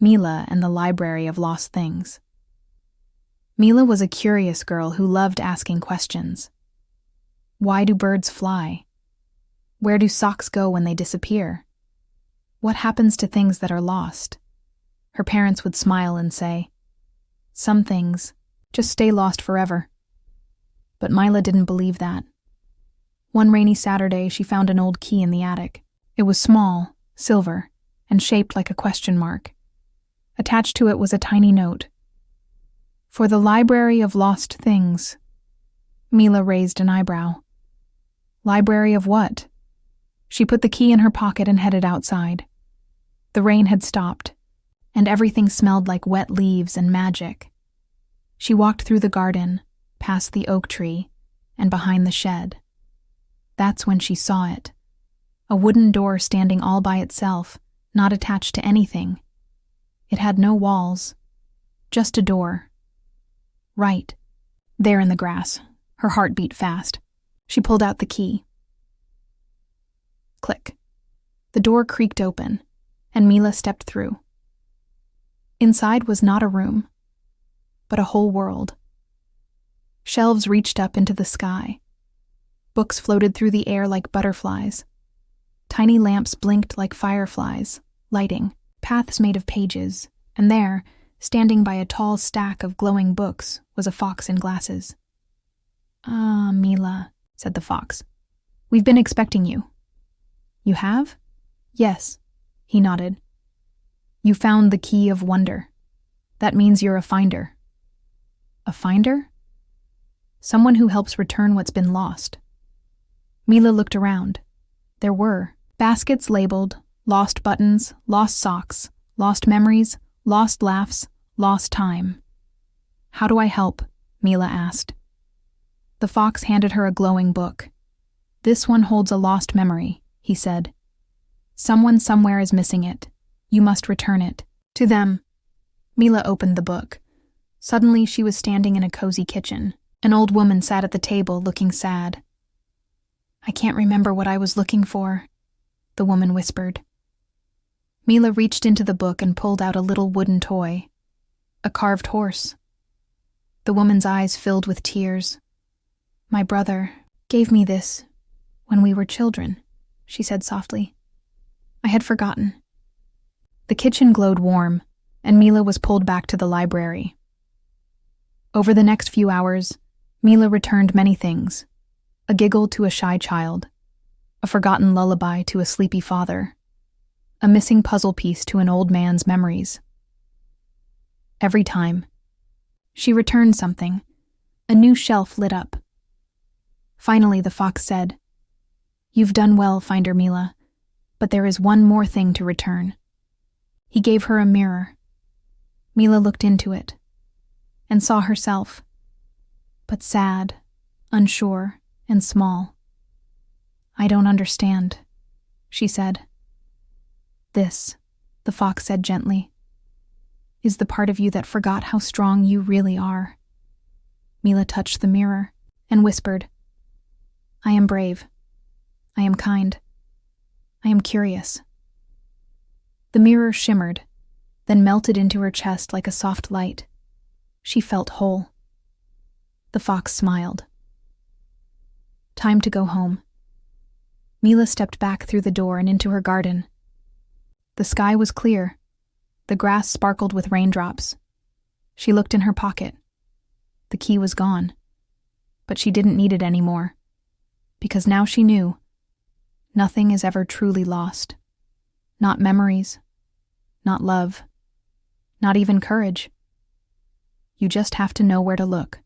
Mila and the Library of Lost Things. Mila was a curious girl who loved asking questions. Why do birds fly? Where do socks go when they disappear? What happens to things that are lost? Her parents would smile and say, "Some things just stay lost forever." But Mila didn't believe that. One rainy Saturday, she found an old key in the attic. It was small, silver, and shaped like a question mark. Attached to it was a tiny note. "For the Library of Lost Things." Mila raised an eyebrow. Library of what? She put the key in her pocket and headed outside. The rain had stopped, and everything smelled like wet leaves and magic. She walked through the garden, past the oak tree, and behind the shed. That's when she saw it. A wooden door standing all by itself, not attached to anything. It had no walls, just a door. Right, there in the grass. Her heart beat fast. She pulled out the key. Click. The door creaked open, and Mila stepped through. Inside was not a room, but a whole world. Shelves reached up into the sky. Books floated through the air like butterflies. Tiny lamps blinked like fireflies, lighting. Paths made of pages, and there, standing by a tall stack of glowing books, was a fox in glasses. "Ah, Mila," said the fox. "We've been expecting you." "You have?" "Yes," he nodded. "You found the key of wonder. That means you're a finder." "A finder?" "Someone who helps return what's been lost." Mila looked around. There were baskets labeled lost buttons, lost socks, lost memories, lost laughs, lost time. "How do I help?" Mila asked. The fox handed her a glowing book. "This one holds a lost memory," he said. "Someone somewhere is missing it. You must return it to them." Mila opened the book. Suddenly she was standing in a cozy kitchen. An old woman sat at the table looking sad. "I can't remember what I was looking for," the woman whispered. Mila reached into the book and pulled out a little wooden toy, a carved horse. The woman's eyes filled with tears. "My brother gave me this when we were children," she said softly. "I had forgotten." The kitchen glowed warm, and Mila was pulled back to the library. Over the next few hours, Mila returned many things: a giggle to a shy child, a forgotten lullaby to a sleepy father, a missing puzzle piece to an old man's memories. Every time, she returned something. A new shelf lit up. Finally, the fox said, "You've done well, Finder Mila, but there is one more thing to return." He gave her a mirror. Mila looked into it and saw herself, but sad, unsure, and small. "I don't understand," she said. "This," the fox said gently, "is the part of you that forgot how strong you really are." Mila touched the mirror and whispered, "I am brave. I am kind. I am curious." The mirror shimmered, then melted into her chest like a soft light. She felt whole. The fox smiled. Time to go home. Mila stepped back through the door and into her garden. The sky was clear. The grass sparkled with raindrops. She looked in her pocket. The key was gone. But she didn't need it anymore, because now she knew nothing is ever truly lost. Not memories, not love, not even courage. You just have to know where to look.